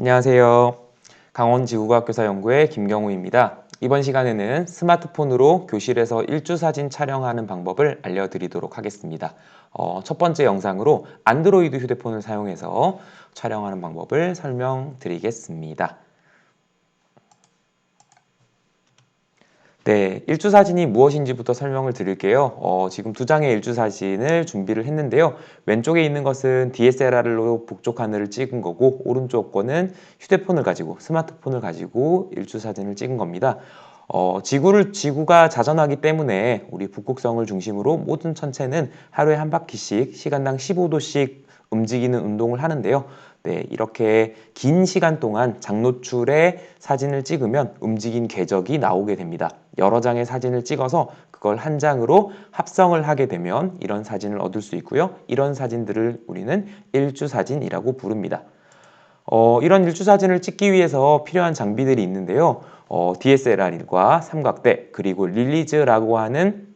안녕하세요. 강원지구과학교사연구의 김경우입니다. 이번 시간에는 스마트폰으로 교실에서 일주사진 촬영하는 방법을 알려드리도록 하겠습니다. 첫 번째 영상으로 안드로이드 휴대폰을 사용해서 촬영하는 방법을 설명드리겠습니다. 네, 일주사진이 무엇인지부터 설명을 드릴게요. 지금 두 장의 일주사진을 준비를 했는데요. 왼쪽에 있는 것은 DSLR로 북쪽 하늘을 찍은 거고, 오른쪽 거는 휴대폰을 가지고, 스마트폰을 가지고 일주사진을 찍은 겁니다. 지구가 자전하기 때문에 우리 북극성을 중심으로 모든 천체는 하루에 한 바퀴씩 시간당 15도씩 움직이는 운동을 하는데요. 네, 이렇게 긴 시간 동안 장노출의 사진을 찍으면 움직인 궤적이 나오게 됩니다. 여러 장의 사진을 찍어서 그걸 한 장으로 합성을 하게 되면 이런 사진을 얻을 수 있고요. 이런 사진들을 우리는 일주사진이라고 부릅니다. 이런 일주사진을 찍기 위해서 필요한 장비들이 있는데요. DSLR과 삼각대 그리고 릴리즈라고 하는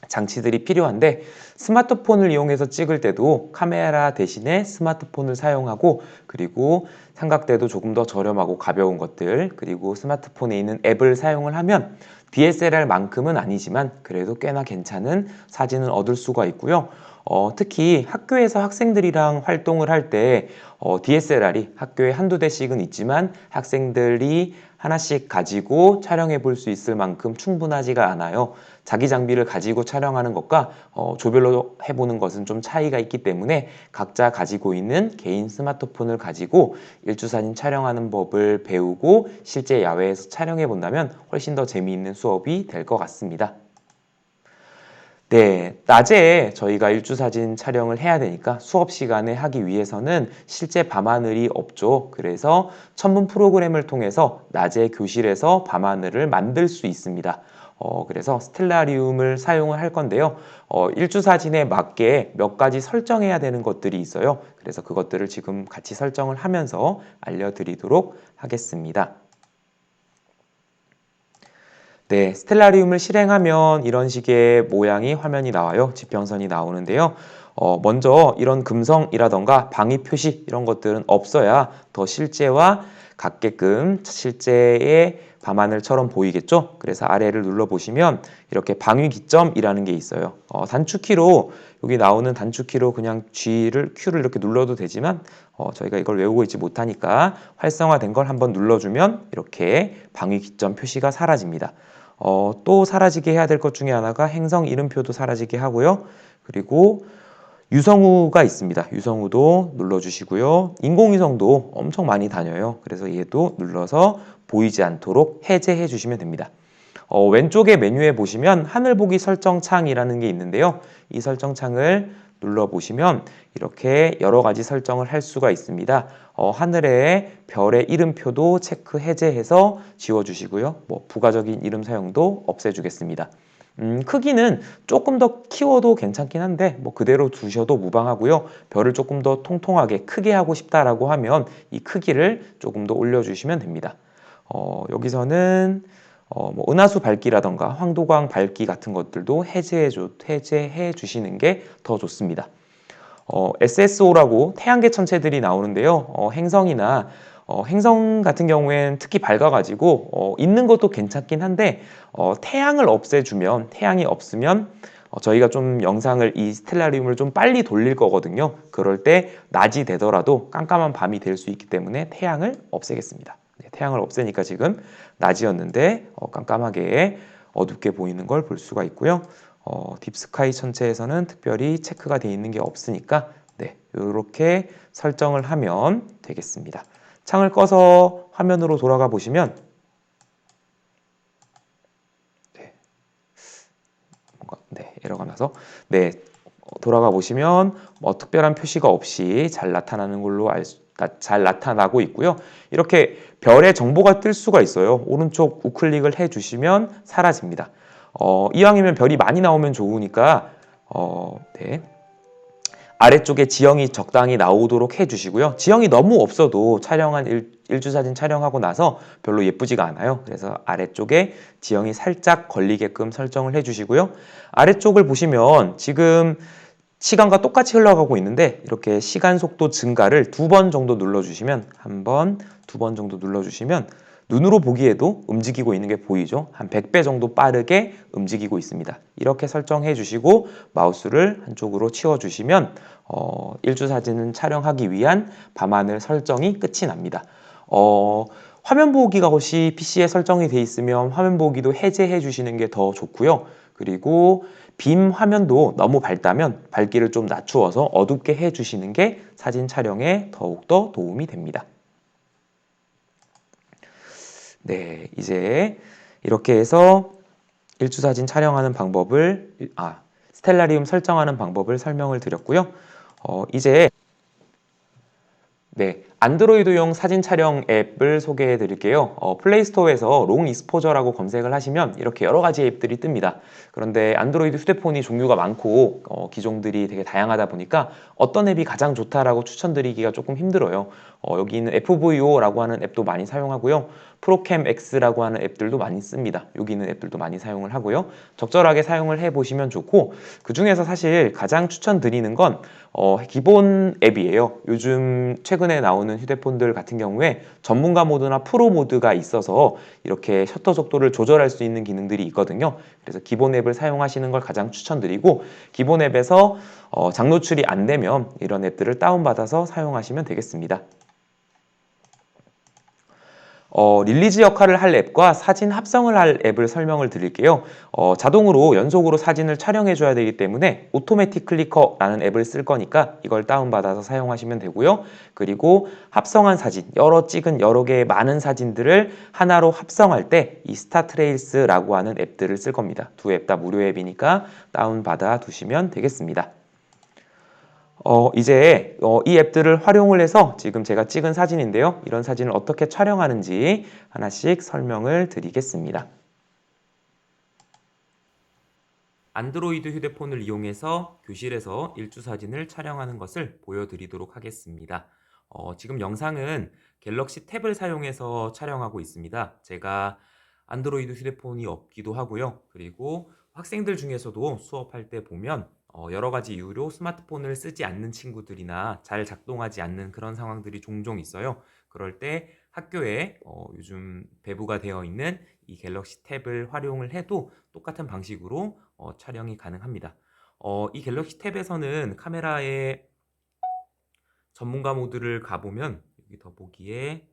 장치들이 필요한데 스마트폰을 이용해서 찍을 때도 카메라 대신에 스마트폰을 사용하고 그리고 삼각대도 조금 더 저렴하고 가벼운 것들 그리고 스마트폰에 있는 앱을 사용을 하면 DSLR만큼은 아니지만 그래도 꽤나 괜찮은 사진을 얻을 수가 있고요. 특히 학교에서 학생들이랑 활동을 할 때 DSLR이 학교에 한두 대씩은 있지만 학생들이 하나씩 가지고 촬영해 볼 수 있을 만큼 충분하지가 않아요. 자기 장비를 가지고 촬영하는 것과 조별로 해보는 것은 좀 차이가 있기 때문에 각자 가지고 있는 개인 스마트폰을 가지고 일주사진 촬영하는 법을 배우고 실제 야외에서 촬영해 본다면 훨씬 더 재미있는 수업이 될 것 같습니다. 네, 낮에 저희가 일주사진 촬영을 해야 되니까 수업 시간에 하기 위해서는 실제 밤하늘이 없죠. 그래서 천문 프로그램을 통해서 낮에 교실에서 밤하늘을 만들 수 있습니다. 그래서 스텔라리움을 사용을 할 건데요. 일주사진에 맞게 몇 가지 설정해야 되는 것들이 있어요. 그래서 그것들을 지금 같이 설정을 하면서 알려드리도록 하겠습니다. 네, 스텔라리움을 실행하면 이런 식의 모양이 화면이 나와요. 지평선이 나오는데요. 먼저 이런 금성이라던가 방위 표시 이런 것들은 없어야 더 실제와 같게끔 실제의 밤하늘처럼 보이겠죠? 그래서 아래를 눌러보시면 이렇게 방위 기점이라는 게 있어요. 단축키로 여기 나오는 단축키로 그냥 Q를 이렇게 눌러도 되지만 저희가 이걸 외우고 있지 못하니까 활성화된 걸 한번 눌러주면 이렇게 방위 기점 표시가 사라집니다. 또 사라지게 해야 될 것 중에 하나가 행성 이름표도 사라지게 하고요. 그리고 유성우가 있습니다. 유성우도 눌러주시고요. 인공위성도 엄청 많이 다녀요. 그래서 얘도 눌러서 보이지 않도록 해제해 주시면 됩니다. 왼쪽에 메뉴에 보시면 하늘보기 설정창이라는 게 있는데요. 이 설정창을 눌러보시면 이렇게 여러 가지 설정을 할 수가 있습니다. 하늘의 별의 이름표도 체크 해제해서 지워주시고요. 부가적인 이름 사용도 없애주겠습니다. 크기는 조금 더 키워도 괜찮긴 한데 그대로 두셔도 무방하고요. 별을 조금 더 통통하게 크게 하고 싶다라고 하면 이 크기를 조금 더 올려주시면 됩니다. 여기서는 은하수 밝기라던가 황도광 밝기 같은 것들도 해제해 주시는 게 더 좋습니다. SSO라고 태양계 천체들이 나오는데요. 행성 같은 경우에는 특히 밝아가지고 있는 것도 괜찮긴 한데 태양을 없애주면 태양이 없으면 저희가 좀 영상을 이 스텔라리움을 좀 빨리 돌릴 거거든요. 그럴 때 낮이 되더라도 깜깜한 밤이 될 수 있기 때문에 태양을 없애겠습니다. 네, 태양을 없애니까 지금 낮이었는데 깜깜하게 어둡게 보이는 걸 볼 수가 있고요. 딥스카이 천체에서는 특별히 체크가 되어 있는 게 없으니까 네, 이렇게 설정을 하면 되겠습니다. 창을 꺼서 화면으로 돌아가 보시면 에러가 나서 돌아가 보시면 특별한 표시가 없이 잘 나타나는 걸로 잘 나타나고 있고요. 이렇게 별의 정보가 뜰 수가 있어요. 오른쪽 우클릭을 해주시면 사라집니다. 이왕이면 별이 많이 나오면 좋으니까 아래쪽에 지형이 적당히 나오도록 해주시고요. 지형이 너무 없어도 촬영한 일주사진 촬영하고 나서 별로 예쁘지가 않아요. 그래서 아래쪽에 지형이 살짝 걸리게끔 설정을 해주시고요. 아래쪽을 보시면 지금 시간과 똑같이 흘러가고 있는데 이렇게 시간 속도 증가를 2번 정도 눌러주시면 한 번, 2번 정도 눌러주시면 눈으로 보기에도 움직이고 있는 게 보이죠? 한 100배 정도 빠르게 움직이고 있습니다. 이렇게 설정해 주시고 마우스를 한쪽으로 치워주시면 일주사진은 촬영하기 위한 밤하늘 설정이 끝이 납니다. 화면 보기가 혹시 PC에 설정이 되어 있으면 화면 보기도 해제해 주시는 게 더 좋고요. 그리고 빔 화면도 너무 밝다면 밝기를 좀 낮추어서 어둡게 해주시는 게 사진 촬영에 더욱더 도움이 됩니다. 네, 이제 이렇게 해서 일주사진 촬영하는 방법을, 스텔라리움 설정하는 방법을 설명을 드렸고요. 이제 네, 안드로이드용 사진 촬영 앱을 소개해 드릴게요. 플레이스토어에서 롱 익스포저라고 검색을 하시면 이렇게 여러 가지 앱들이 뜹니다. 그런데 안드로이드 휴대폰이 종류가 많고 기종들이 되게 다양하다 보니까 어떤 앱이 가장 좋다라고 추천드리기가 조금 힘들어요. 여기 있는 FVO라고 하는 앱도 많이 사용하고요. 프로캠 X라고 하는 앱들도 많이 씁니다. 여기 있는 앱들도 많이 사용을 하고요. 적절하게 사용을 해보시면 좋고, 그 중에서 사실 가장 추천드리는 건 기본 앱이에요. 요즘 최근에 나오는 휴대폰들 같은 경우에 전문가 모드나 프로 모드가 있어서 이렇게 셔터 속도를 조절할 수 있는 기능들이 있거든요. 그래서 기본 앱을 사용하시는 걸 가장 추천드리고, 기본 앱에서 장노출이 안 되면 이런 앱들을 다운받아서 사용하시면 되겠습니다. 릴리즈 역할을 할 앱과 사진 합성을 할 앱을 설명을 드릴게요. 자동으로 연속으로 사진을 촬영해 줘야 되기 때문에 오토매틱 클리커라는 앱을 쓸 거니까 이걸 다운받아서 사용하시면 되고요. 그리고 합성한 사진, 찍은 여러 개의 많은 사진들을 하나로 합성할 때 이 스타트레일스라고 하는 앱들을 쓸 겁니다. 두 앱 다 무료 앱이니까 다운받아 두시면 되겠습니다. 이제 이 앱들을 활용을 해서 지금 제가 찍은 사진인데요. 이런 사진을 어떻게 촬영하는지 하나씩 설명을 드리겠습니다. 안드로이드 휴대폰을 이용해서 교실에서 일주사진을 촬영하는 것을 보여드리도록 하겠습니다. 지금 영상은 갤럭시 탭을 사용해서 촬영하고 있습니다. 제가 안드로이드 휴대폰이 없기도 하고요. 그리고 학생들 중에서도 수업할 때 보면 여러 가지 이유로 스마트폰을 쓰지 않는 친구들이나 잘 작동하지 않는 그런 상황들이 종종 있어요. 그럴 때 학교에 요즘 배부가 되어 있는 이 갤럭시 탭을 활용을 해도 똑같은 방식으로 촬영이 가능합니다. 이 갤럭시 탭에서는 카메라의 전문가 모드를 가보면 여기 더보기에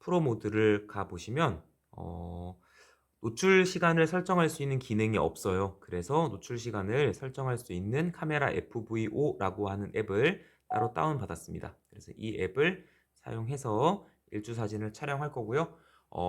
프로 모드를 가보시면 노출 시간을 설정할 수 있는 기능이 없어요. 그래서 노출 시간을 설정할 수 있는 카메라 FVO라고 하는 앱을 따로 다운받았습니다. 그래서 이 앱을 사용해서 일주사진을 촬영할 거고요.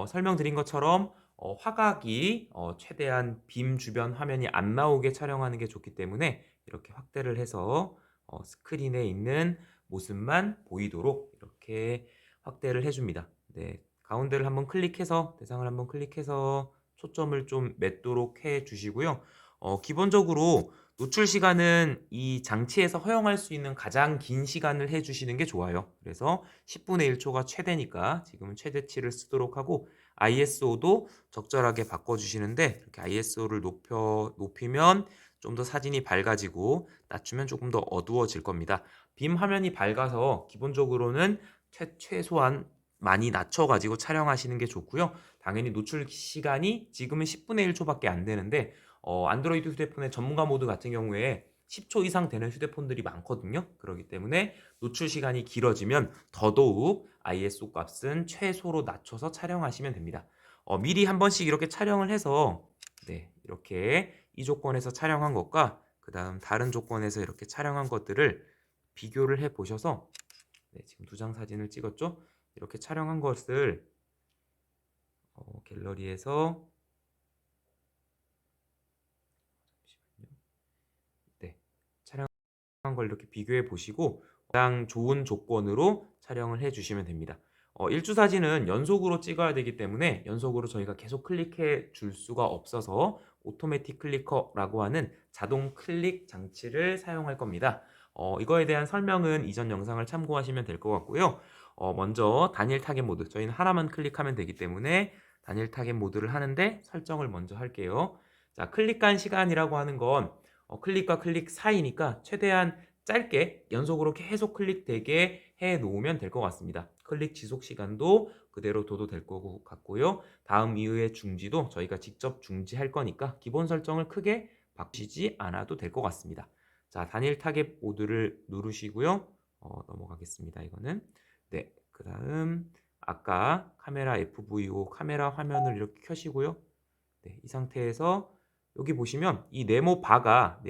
설명드린 것처럼 화각이 최대한 빔 주변 화면이 안 나오게 촬영하는 게 좋기 때문에 이렇게 확대를 해서 스크린에 있는 모습만 보이도록 이렇게 확대를 해줍니다. 네, 가운데를 한번 클릭해서 대상을 한번 클릭해서 초점을 좀 맺도록 해 주시고요. 기본적으로 노출 시간은 이 장치에서 허용할 수 있는 가장 긴 시간을 해 주시는 게 좋아요. 그래서 10분의 1초가 최대니까 지금은 최대치를 쓰도록 하고 ISO도 적절하게 바꿔주시는데 이렇게 ISO를 높이면 좀 더 사진이 밝아지고 낮추면 조금 더 어두워질 겁니다. 빔 화면이 밝아서 기본적으로는 최소한 많이 낮춰가지고 촬영하시는 게 좋고요. 당연히 노출 시간이 지금은 10분의 1초밖에 안 되는데 안드로이드 휴대폰의 전문가 모드 같은 경우에 10초 이상 되는 휴대폰들이 많거든요. 그렇기 때문에 노출 시간이 길어지면 더더욱 ISO 값은 최소로 낮춰서 촬영하시면 됩니다. 미리 한 번씩 이렇게 촬영을 해서 네, 이렇게 이 조건에서 촬영한 것과 그 다음 다른 조건에서 이렇게 촬영한 것들을 비교를 해 보셔서 네, 지금 2장 사진을 찍었죠? 이렇게 촬영한 것을 갤러리에서 네, 촬영한 걸 이렇게 비교해 보시고 가장 좋은 조건으로 촬영을 해 주시면 됩니다. 일주 사진은 연속으로 찍어야 되기 때문에 연속으로 저희가 계속 클릭해 줄 수가 없어서 오토매틱 클리커라고 하는 자동 클릭 장치를 사용할 겁니다. 이거에 대한 설명은 이전 영상을 참고하시면 될 것 같고요. 먼저 단일 타겟 모드, 저희는 하나만 클릭하면 되기 때문에 단일 타겟 모드를 하는데 설정을 먼저 할게요. 자, 클릭한 시간이라고 하는 건 클릭과 클릭 사이니까 최대한 짧게 연속으로 계속 클릭되게 해 놓으면 될 것 같습니다. 클릭 지속 시간도 그대로 둬도 될 것 같고요. 다음 이후의 중지도 저희가 직접 중지할 거니까 기본 설정을 크게 바꾸시지 않아도 될 것 같습니다. 자, 단일 타겟 모드를 누르시고요. 넘어가겠습니다. 이거는. 네, 그 다음 아까 카메라 FVO 카메라 화면을 이렇게 켜시고요. 네, 이 상태에서 여기 보시면 이 네모 바가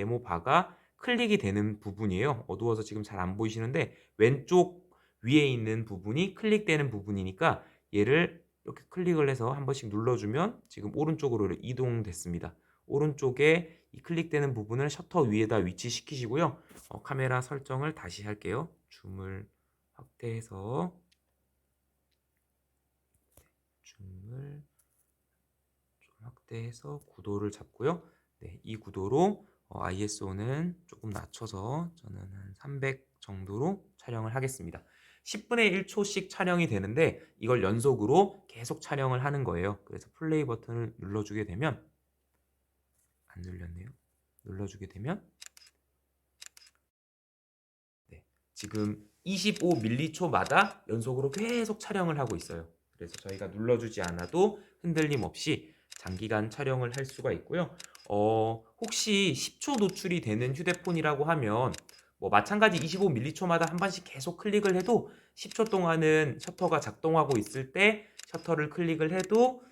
클릭이 되는 부분이에요. 어두워서 지금 잘 안 보이시는데 왼쪽 위에 있는 부분이 클릭되는 부분이니까 얘를 이렇게 클릭을 해서 한 번씩 눌러주면 지금 오른쪽으로 이동됐습니다. 오른쪽에 이 클릭되는 부분을 셔터 위에다 위치시키시고요. 카메라 설정을 다시 할게요. 줌을 확대해서 줌을 좀 확대해서 구도를 잡고요. 네, 이 구도로 ISO는 조금 낮춰서 저는 한 300 정도로 촬영을 하겠습니다. 10분의 1초씩 촬영이 되는데 이걸 연속으로 계속 촬영을 하는 거예요. 그래서 플레이 버튼을 눌러주게 되면 안 눌렸네요. 눌러주게 되면 네, 지금 25m초마다 연속으로 계속 촬영을 하고 있어요. 그래서 저희가 눌러주지 않아도 흔들림 없이 장기간 촬영을 할 수가 있고요. 혹시 10초 노출이 되는 휴대폰이라고 하면 뭐 마찬가지 25m초마다 한 번씩 계속 클릭을 해도 10초 동안은 셔터가 작동하고 있을 때 셔터를 클릭을 해도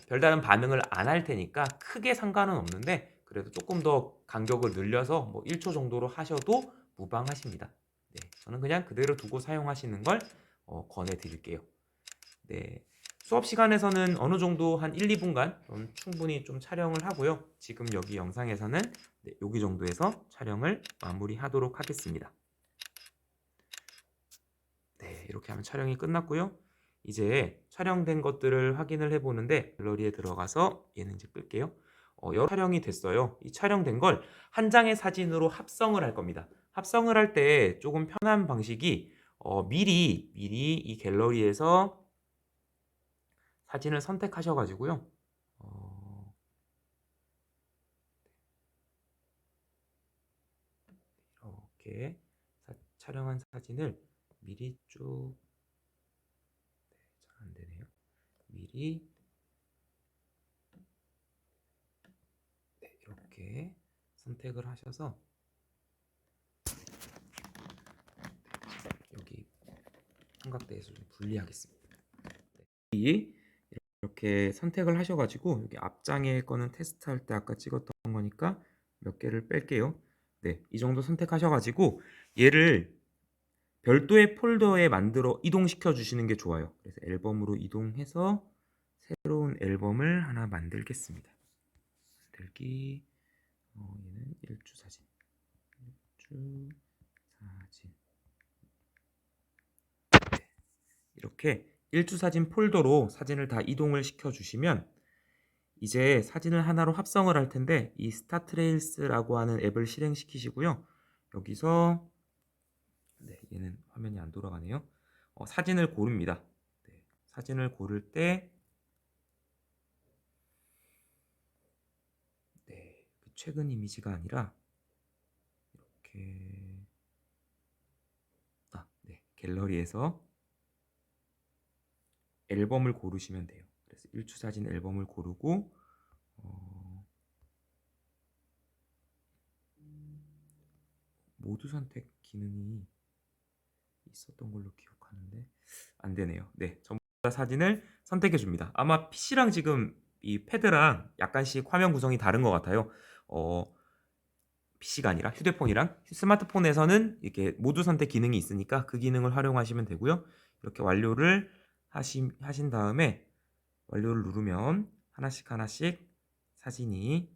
별다른 반응을 안 할 테니까 크게 상관은 없는데 그래도 조금 더 간격을 늘려서 뭐 1초 정도로 하셔도 무방하십니다. 네, 저는 그냥 그대로 두고 사용하시는 걸 권해드릴게요. 네, 수업 시간에서는 어느 정도 한 1, 2분간 충분히 좀 촬영을 하고요. 지금 여기 영상에서는 네, 여기 정도에서 촬영을 마무리하도록 하겠습니다. 네, 이렇게 하면 촬영이 끝났고요. 이제 촬영된 것들을 확인을 해보는데 갤러리에 들어가서 얘는 이제 끌게요. 여러 촬영이 됐어요. 이 촬영된 걸 한 장의 사진으로 합성을 할 겁니다. 합성을 할 때 조금 편한 방식이 미리 이 갤러리에서 사진을 선택하셔가지고요. 이렇게 촬영한 사진을 미리 쭉 잘 안되네요. 미리 이렇게 선택을 하셔서 여기 삼각대에서 좀 분리하겠습니다. 네. 이렇게 선택을 하셔가지고 여기 앞장에 거는 테스트할 때 아까 찍었던 거니까 몇 개를 뺄게요. 네, 이 정도 선택하셔가지고 얘를 별도의 폴더에 만들어 이동시켜 주시는 게 좋아요. 그래서 앨범으로 이동해서 새로운 앨범을 하나 만들겠습니다. 만들기 얘는 일주 사진 네, 이렇게 일주 사진 폴더로 사진을 다 이동을 시켜 주시면 이제 사진을 하나로 합성을 할 텐데 이 스타트레일스라고 하는 앱을 실행시키시고요. 여기서 네, 얘는 화면이 안 돌아가네요. 사진을 고릅니다. 네, 사진을 고를 때 네, 최근 이미지가 아니라 이렇게 네, 갤러리에서 앨범을 고르시면 돼요. 그래서 일주 사진 앨범을 고르고 모두 선택 기능이 있었던 걸로 기억하는데 안 되네요. 네, 전부 다 사진을 선택해 줍니다. 아마 PC랑 지금 이 패드랑 약간씩 화면 구성이 다른 것 같아요. PC가 아니라 휴대폰이랑 스마트폰에서는 이렇게 모두 선택 기능이 있으니까 그 기능을 활용하시면 되고요. 이렇게 완료를 하신 다음에 완료를 누르면 하나씩 사진이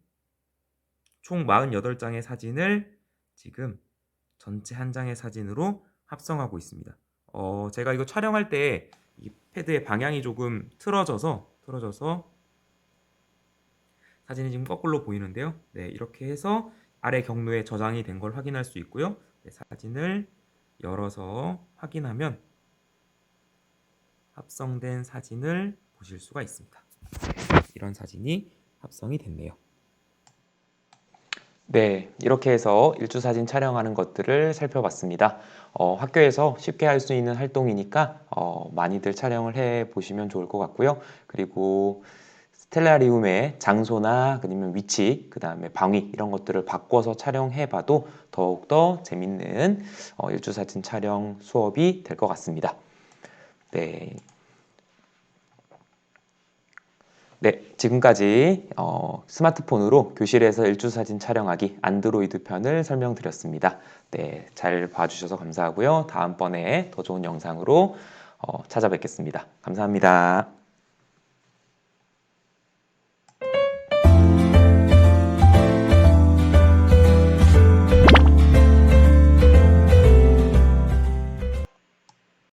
총 48장의 사진을 지금 전체 한 장의 사진으로 합성하고 있습니다. 제가 이거 촬영할 때 이 패드의 방향이 조금 틀어져서 사진이 지금 거꾸로 보이는데요. 네, 이렇게 해서 아래 경로에 저장이 된 걸 확인할 수 있고요. 네, 사진을 열어서 확인하면 합성된 사진을 보실 수가 있습니다. 이런 사진이 합성이 됐네요. 네, 이렇게 해서 일주사진 촬영하는 것들을 살펴봤습니다. 학교에서 쉽게 할 수 있는 활동이니까 많이들 촬영을 해 보시면 좋을 것 같고요. 그리고 스텔라리움의 장소나 아니면 위치, 그 다음에 방위 이런 것들을 바꿔서 촬영해 봐도 더욱더 재밌는 일주사진 촬영 수업이 될 것 같습니다. 네, 네, 지금까지 스마트폰으로 교실에서 일주사진 촬영하기 안드로이드 편을 설명드렸습니다. 네, 잘 봐주셔서 감사하고요. 다음번에 더 좋은 영상으로 찾아뵙겠습니다. 감사합니다.